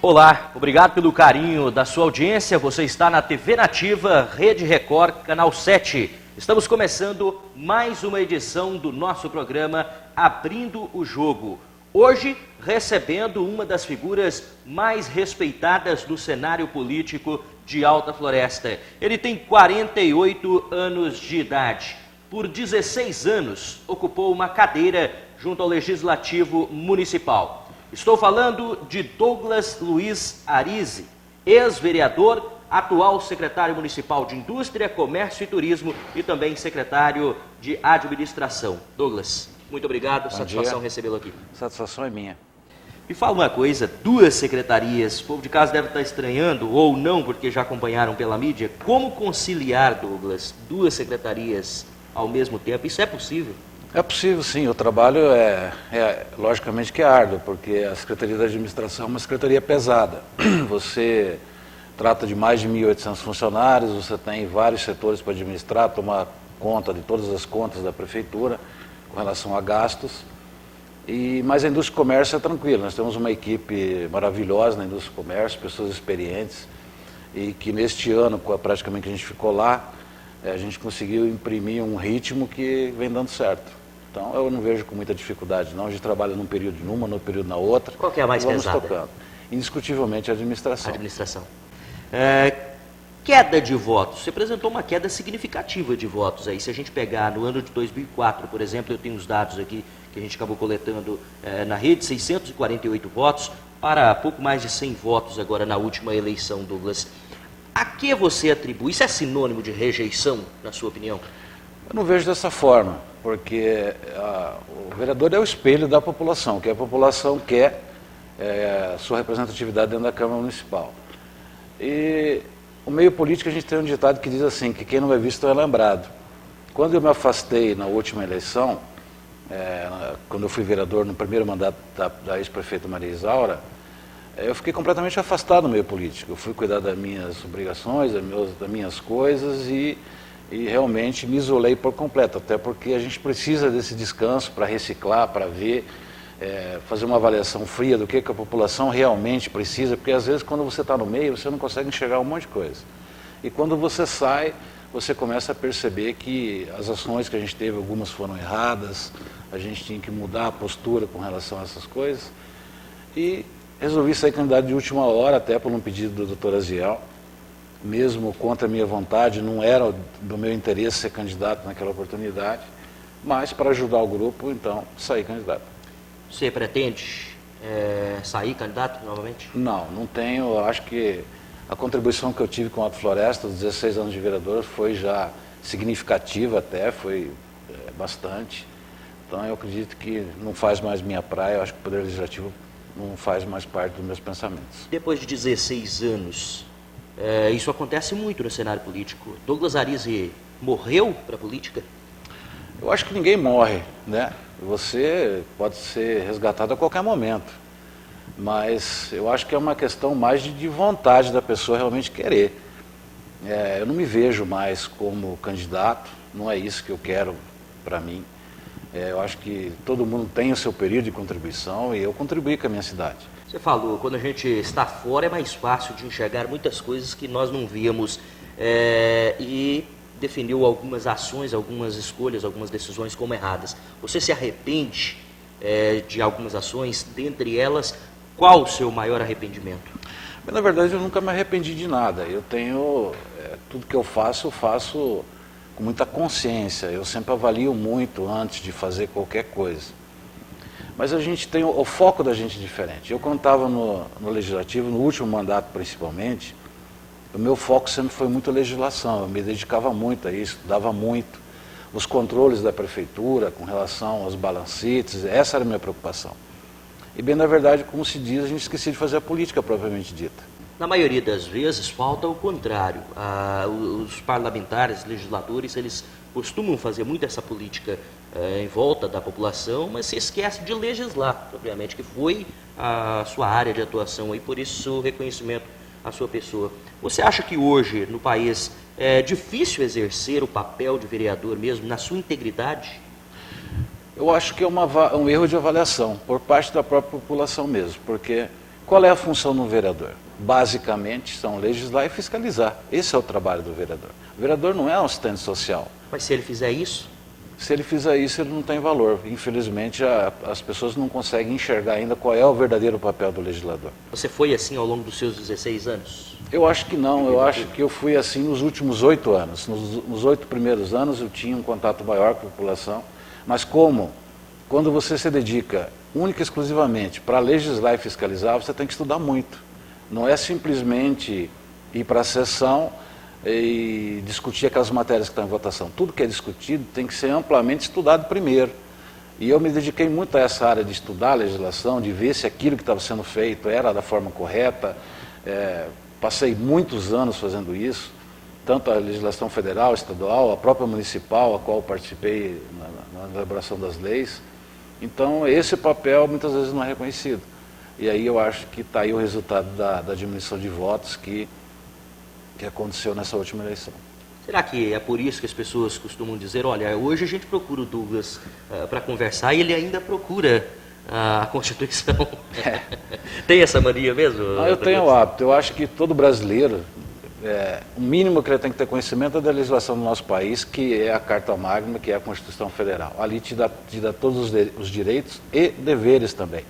Olá, obrigado pelo carinho da sua audiência. Você está na TV Nativa, Rede Record, Canal 7. Estamos começando mais uma edição do nosso programa Abrindo o Jogo. Hoje, recebendo uma das figuras mais respeitadas do cenário político de Alta Floresta. Ele tem 48 anos de idade. Por 16 anos, ocupou uma cadeira junto ao Legislativo Municipal. Estou falando de Douglas Luiz Arise, ex-vereador, atual secretário municipal de Indústria, Comércio e Turismo e também secretário de Administração. Douglas, muito obrigado, satisfação recebê-lo aqui. Satisfação é minha. Me fala uma coisa, duas secretarias, o povo de casa deve estar estranhando, ou não, porque já acompanharam pela mídia, como conciliar, Douglas, duas secretarias ao mesmo tempo? Isso é possível? É possível, sim. O trabalho logicamente que é árduo, porque a Secretaria da Administração é uma secretaria pesada. Você trata de mais de 1.800 funcionários, você tem vários setores para administrar, tomar conta de todas as contas da Prefeitura com relação a gastos. Mas a Indústria e Comércio é tranquilo, nós temos uma equipe maravilhosa na Indústria e Comércio, pessoas experientes, e que neste ano, praticamente que a gente ficou lá, a gente conseguiu imprimir um ritmo que vem dando certo. Então, eu não vejo com muita dificuldade, não. A gente trabalha num período numa, no período na outra. Qual que é a mais pesada? Vamos tocando. Indiscutivelmente, a administração. Administração. Queda de votos. Você apresentou uma queda significativa de votos aí. Se a gente pegar no ano de 2004, por exemplo, eu tenho os dados aqui que a gente acabou coletando na rede, 648 votos para pouco mais de 100 votos agora na última eleição, Douglas. A que você atribui? Isso é sinônimo de rejeição, na sua opinião? Eu não vejo dessa forma, porque o vereador é o espelho da população, que a população quer sua representatividade dentro da Câmara Municipal. E o meio político, a gente tem um ditado que diz assim, que quem não é visto é lembrado. Quando eu me afastei na última eleição, quando eu fui vereador no primeiro mandato da ex-prefeita Maria Isaura, eu fiquei completamente afastado do meio político. Eu fui cuidar das minhas obrigações, das minhas coisas e realmente me isolei por completo, até porque a gente precisa desse descanso para reciclar, para ver, fazer uma avaliação fria do que a população realmente precisa, porque às vezes quando você está no meio, você não consegue enxergar um monte de coisa. E quando você sai, você começa a perceber que as ações que a gente teve, algumas foram erradas, a gente tinha que mudar a postura com relação a essas coisas. E resolvi sair candidato de última hora, até por um pedido do doutor Aziel, mesmo contra a minha vontade, não era do meu interesse ser candidato naquela oportunidade, mas para ajudar o grupo, então, saí candidato. Você pretende sair candidato novamente? Não, não tenho. Eu acho que a contribuição que eu tive com a Alta Floresta, os 16 anos de vereador, foi já significativa até, foi bastante. Então eu acredito que não faz mais minha praia, eu acho que o Poder Legislativo não faz mais parte dos meus pensamentos. Depois de 16 anos, isso acontece muito no cenário político. Douglas Arise morreu para a política? Eu acho que ninguém morre, né? Você pode ser resgatado a qualquer momento, mas eu acho que é uma questão mais de vontade da pessoa realmente querer. Eu não me vejo mais como candidato, não é isso que eu quero para mim. Eu acho que todo mundo tem o seu período de contribuição e eu contribuí com a minha cidade. Você falou, quando a gente está fora é mais fácil de enxergar muitas coisas que nós não víamos e definiu algumas ações, algumas escolhas, algumas decisões como erradas. Você se arrepende de algumas ações? Dentre elas, qual o seu maior arrependimento? Na verdade, eu nunca me arrependi de nada. Eu tenho, tudo que eu faço com muita consciência. Eu sempre avalio muito antes de fazer qualquer coisa. Mas a gente tem o foco da gente é diferente. Eu, quando estava no Legislativo, no último mandato principalmente, o meu foco sempre foi muito a legislação. Eu me dedicava muito a isso, estudava muito. Os controles da Prefeitura com relação aos balancetes, essa era a minha preocupação. E bem, na verdade, como se diz, a gente esquecia de fazer a política propriamente dita. Na maioria das vezes, falta o contrário. Os parlamentares, legisladores, eles costumam fazer muito essa política em volta da população, mas se esquece de legislar, propriamente, que foi a sua área de atuação e por isso o reconhecimento à sua pessoa. Você acha que hoje, no país, é difícil exercer o papel de vereador mesmo, na sua integridade? Eu acho que é um erro de avaliação, por parte da própria população mesmo, porque Qual é a função do vereador? Basicamente, são legislar e fiscalizar. Esse é o trabalho do vereador. O vereador não é um assistente social. Mas se ele fizer isso? Se ele fizer isso, ele não tem valor. Infelizmente, as pessoas não conseguem enxergar ainda qual é o verdadeiro papel do legislador. Você foi assim ao longo dos seus 16 anos? Eu acho que não. Eu acho que eu fui assim nos últimos 8 anos. Nos 8 primeiros anos, eu tinha um contato maior com a população. Mas quando você se dedica única e exclusivamente para legislar e fiscalizar, você tem que estudar muito. Não é simplesmente ir para a sessão e discutir aquelas matérias que estão em votação. Tudo que é discutido tem que ser amplamente estudado primeiro. E eu me dediquei muito a essa área de estudar a legislação, de ver se aquilo que estava sendo feito era da forma correta. Passei muitos anos fazendo isso, tanto a legislação federal, estadual, a própria municipal, a qual participei na elaboração das leis. Então, esse papel muitas vezes não é reconhecido. E aí eu acho que está aí o resultado da diminuição de votos que aconteceu nessa última eleição. Será que é por isso que as pessoas costumam dizer, olha, hoje a gente procura o Douglas para conversar e ele ainda procura a Constituição? Tem essa mania mesmo? Eu tenho o hábito. Eu acho que todo brasileiro, o mínimo que ele tem que ter conhecimento é da legislação do nosso país, que é a Carta Magna, que é a Constituição Federal. Ali te dá todos os direitos e deveres também.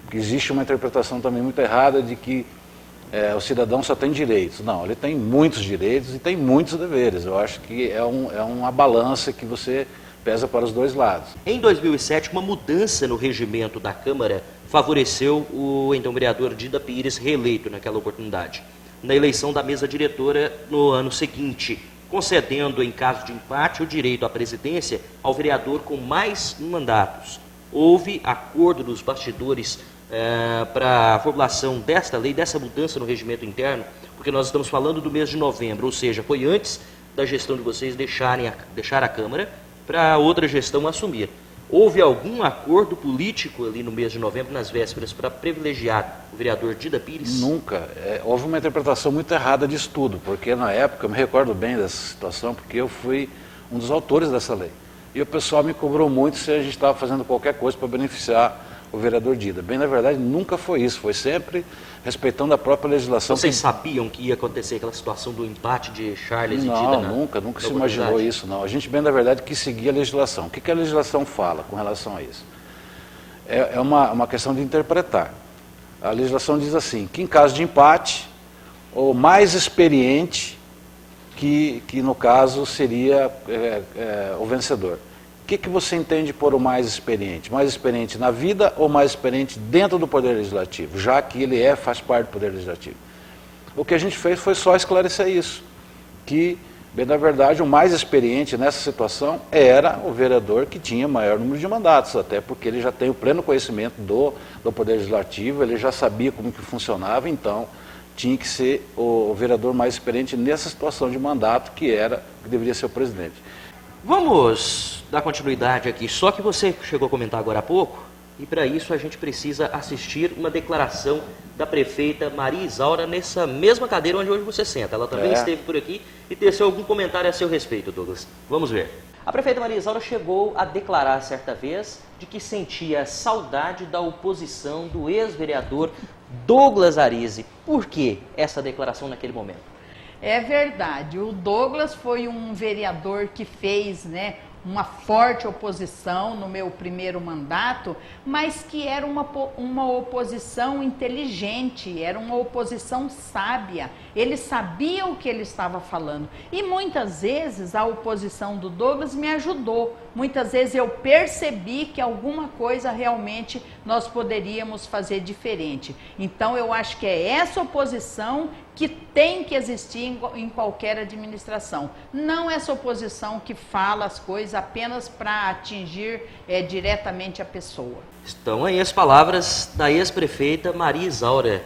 Porque existe uma interpretação também muito errada de que o cidadão só tem direitos. Não, ele tem muitos direitos e tem muitos deveres. Eu acho que é uma balança que você pesa para os dois lados. Em 2007, uma mudança no regimento da Câmara favoreceu o então vereador Dida Pires, reeleito naquela oportunidade, na eleição da mesa diretora no ano seguinte, concedendo, em caso de empate, o direito à presidência ao vereador com mais mandatos. Houve acordo dos bastidores para a formulação desta lei, dessa mudança no regimento interno, porque nós estamos falando do mês de novembro, ou seja, foi antes da gestão de vocês deixar a Câmara para outra gestão assumir. Houve algum acordo político ali no mês de novembro, nas vésperas, para privilegiar o vereador Dida Pires? Nunca. Houve uma interpretação muito errada disso tudo, porque na época, eu me recordo bem dessa situação, porque eu fui um dos autores dessa lei. E o pessoal me cobrou muito se a gente estava fazendo qualquer coisa para beneficiar o vereador Dida. Bem, na verdade, nunca foi isso. Foi sempre respeitando a própria legislação. Vocês sabiam que ia acontecer aquela situação do empate de Charles e Dida? Não, nunca se imaginou isso, não. A gente, bem, na verdade, quis seguir a legislação. O que a legislação fala com relação a isso? É uma questão de interpretar. A legislação diz assim, que em caso de empate, o mais experiente, que no caso seria o vencedor. O que você entende por o mais experiente? Mais experiente na vida ou mais experiente dentro do Poder Legislativo, já que ele faz parte do Poder Legislativo? O que a gente fez foi só esclarecer isso, que, bem, na verdade, o mais experiente nessa situação era o vereador que tinha maior número de mandatos, até porque ele já tem o pleno conhecimento do Poder Legislativo, ele já sabia como que funcionava, então tinha que ser o vereador mais experiente nessa situação de mandato, que deveria ser o presidente. Vamos dar continuidade aqui, só que você chegou a comentar agora há pouco, e para isso a gente precisa assistir uma declaração da prefeita Maria Isaura nessa mesma cadeira onde hoje você senta. Ela também esteve por aqui e teceu algum comentário a seu respeito, Douglas. Vamos ver. A prefeita Maria Isaura chegou a declarar certa vez de que sentia saudade da oposição do ex-vereador Douglas Arise. Por que essa declaração naquele momento? É verdade, o Douglas foi um vereador que fez, uma forte oposição no meu primeiro mandato, mas que era uma oposição inteligente, era uma oposição sábia. Ele sabia o que ele estava falando e muitas vezes a oposição do Douglas me ajudou. Muitas vezes eu percebi que alguma coisa realmente nós poderíamos fazer diferente. Então eu acho que é essa oposição que tem que existir em qualquer administração. Não essa oposição que fala as coisas apenas para atingir diretamente a pessoa. Estão aí as palavras da ex-prefeita Maria Isaura.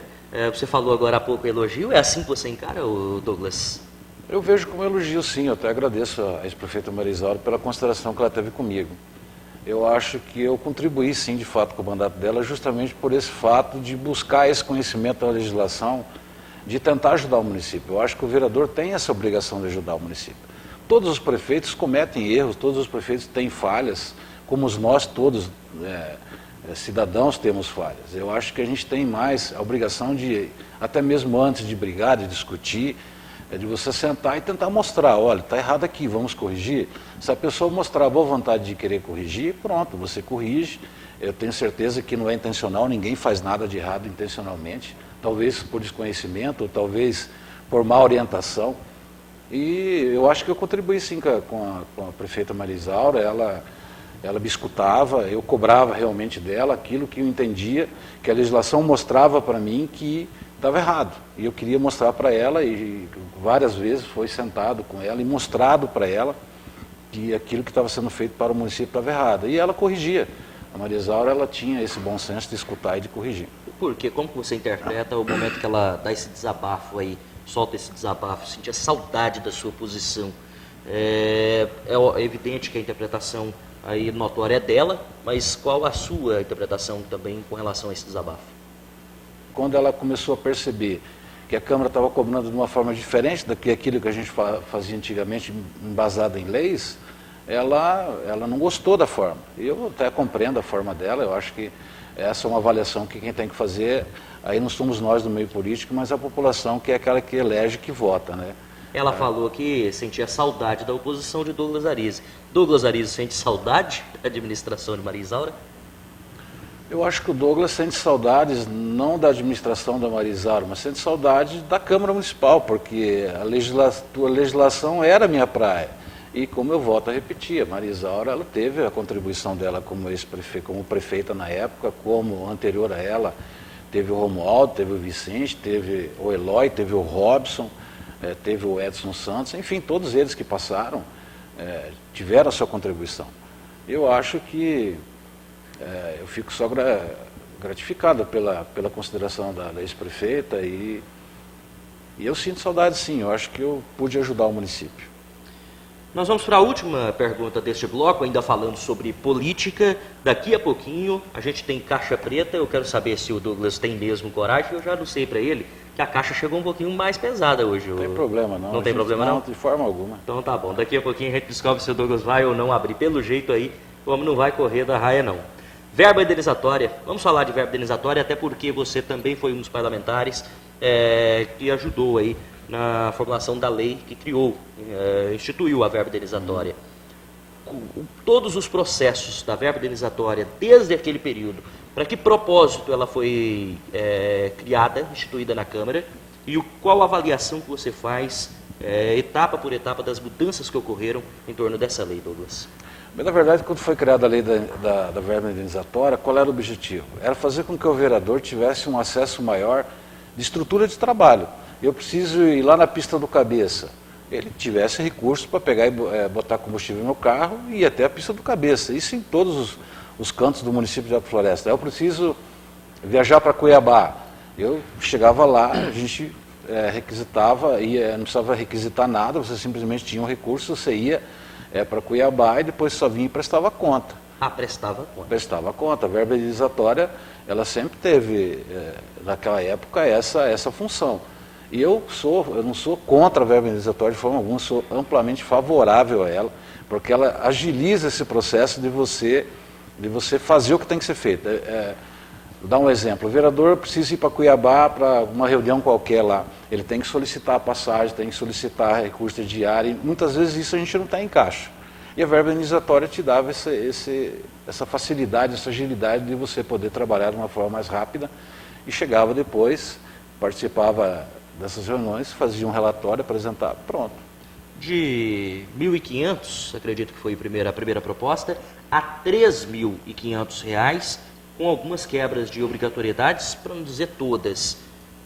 Você falou agora há pouco elogio, é assim que você encara, Douglas? Eu vejo como elogio, sim. Eu até agradeço a ex-prefeita Maria Isaura pela consideração que ela teve comigo. Eu acho que eu contribuí, sim, de fato, com o mandato dela, justamente por esse fato de buscar esse conhecimento da legislação, de tentar ajudar o município. Eu acho que o vereador tem essa obrigação de ajudar o município. Todos os prefeitos cometem erros, todos os prefeitos têm falhas, como nós todos cidadãos temos falhas. Eu acho que a gente tem mais a obrigação de, até mesmo antes de brigar, de discutir, de você sentar e tentar mostrar, olha, está errado aqui, vamos corrigir. Se a pessoa mostrar a boa vontade de querer corrigir, pronto, você corrige. Eu tenho certeza que não é intencional, ninguém faz nada de errado intencionalmente, talvez por desconhecimento, ou talvez por má orientação. E eu acho que eu contribuí sim com a prefeita Maria Isaura, ela me escutava, eu cobrava realmente dela aquilo que eu entendia, que a legislação mostrava para mim que estava errado. E eu queria mostrar para ela, e várias vezes foi sentado com ela e mostrado para ela que aquilo que estava sendo feito para o município estava errado. E ela corrigia. A Maria Isaura, ela tinha esse bom senso de escutar e de corrigir. Por quê? Como que você interpreta o momento que ela dá esse desabafo aí, solta esse desabafo, sentia saudade da sua posição? É evidente que a interpretação aí notória é dela, mas qual a sua interpretação também com relação a esse desabafo? Quando ela começou a perceber que a Câmara estava cobrando de uma forma diferente daquilo que a gente fazia antigamente, embasado em leis, ela não gostou da forma. Eu até compreendo a forma dela, eu acho que essa é uma avaliação que quem tem que fazer, aí não somos nós do meio político, mas a população, que é aquela que elege, que vota, né? Ela falou que sentia saudade da oposição de Douglas Arise. Douglas Arise sente saudade da administração de Maria Isaura? Eu acho que o Douglas sente saudades não da administração da Maria Isaura, mas sente saudade da Câmara Municipal, porque a legislação era a minha praia. E como eu volto a repetir, a Maria Isaura, ela teve a contribuição dela como ex-prefeita, como prefeita na época, como anterior a ela, teve o Romualdo, teve o Vicente, teve o Eloy, teve o Robson, teve o Edson Santos, enfim, todos eles que passaram tiveram a sua contribuição. Eu acho que eu fico só gratificado pela consideração da ex-prefeita e eu sinto saudade sim, eu acho que eu pude ajudar o município. Nós vamos para a última pergunta deste bloco, ainda falando sobre política. Daqui a pouquinho a gente tem caixa preta, eu quero saber se o Douglas tem mesmo coragem, eu já anunciei para ele que a caixa chegou um pouquinho mais pesada hoje. Não tem problema não. Não tem problema não? De forma alguma. Então tá bom, daqui a pouquinho a gente descobre se o Douglas vai ou não abrir. Pelo jeito aí, o homem não vai correr da raia não. Verba indenizatória, vamos falar de verba indenizatória, até porque você também foi um dos parlamentares que ajudou aí na formulação da lei que criou, instituiu a verba indenizatória. Todos os processos da verba indenizatória, desde aquele período, para que propósito ela foi criada, instituída na Câmara, e qual a avaliação que você faz, etapa por etapa, das mudanças que ocorreram em torno dessa lei, Douglas? Mas, na verdade, quando foi criada a lei da verba indenizatória, qual era o objetivo? Era fazer com que o vereador tivesse um acesso maior de estrutura de trabalho. Eu preciso ir lá na pista do Cabeça. Ele tivesse recursos para pegar e botar combustível no carro e ir até a pista do Cabeça. Isso em todos os cantos do município de Alta Floresta. Eu preciso viajar para Cuiabá. Eu chegava lá, a gente requisitava, não precisava requisitar nada, você simplesmente tinha um recurso, você ia para Cuiabá e depois só vinha e prestava conta. Prestava conta. Prestava conta. A verba indenizatória, ela sempre teve, naquela época, essa função. E eu não sou contra a verba indenizatória de forma alguma, sou amplamente favorável a ela, porque ela agiliza esse processo de você fazer o que tem que ser feito. Vou dar um exemplo, o vereador precisa ir para Cuiabá para uma reunião qualquer lá, ele tem que solicitar a passagem, tem que solicitar recurso de diária, e muitas vezes isso a gente não está em caixa. E a verba indenizatória te dava essa facilidade, essa agilidade de você poder trabalhar de uma forma mais rápida, e chegava depois, participava dessas reuniões, fazia um relatório, apresentava, pronto. De R$ 1.500, acredito que foi a primeira proposta, a R$ 3.500, com algumas quebras de obrigatoriedades, para não dizer todas.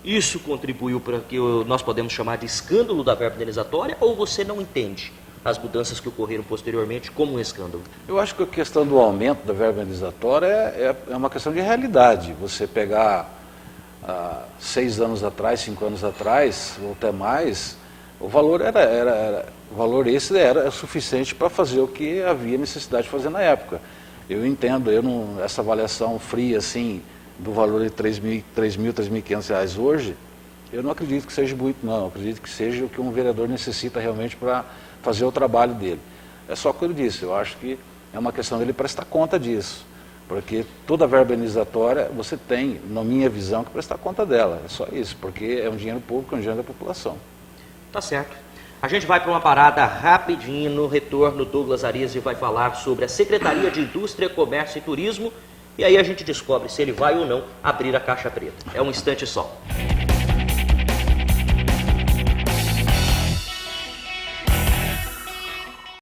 Isso contribuiu para o que nós podemos chamar de escândalo da verba indenizatória, ou você não entende as mudanças que ocorreram posteriormente como um escândalo? Eu acho que a questão do aumento da verba indenizatória é uma questão de realidade. Você pegar 6 anos atrás, 5 anos atrás, ou até mais, o valor esse era suficiente para fazer o que havia necessidade de fazer na época. Eu entendo, essa avaliação fria assim, do valor de R$ 3.500 hoje, eu não acredito que seja muito não, eu acredito que seja o que um vereador necessita realmente para fazer o trabalho dele. É só o que eu disse, eu acho que é uma questão dele prestar conta disso. Porque toda verba indenizatória você tem, na minha visão, que prestar conta dela. É só isso, porque é um dinheiro público, é um dinheiro da população. Tá certo. A gente vai para uma parada rapidinho. No retorno, Douglas Arisi vai falar sobre a Secretaria de Indústria, Comércio e Turismo. E aí a gente descobre se ele vai ou não abrir a caixa preta. É um instante só.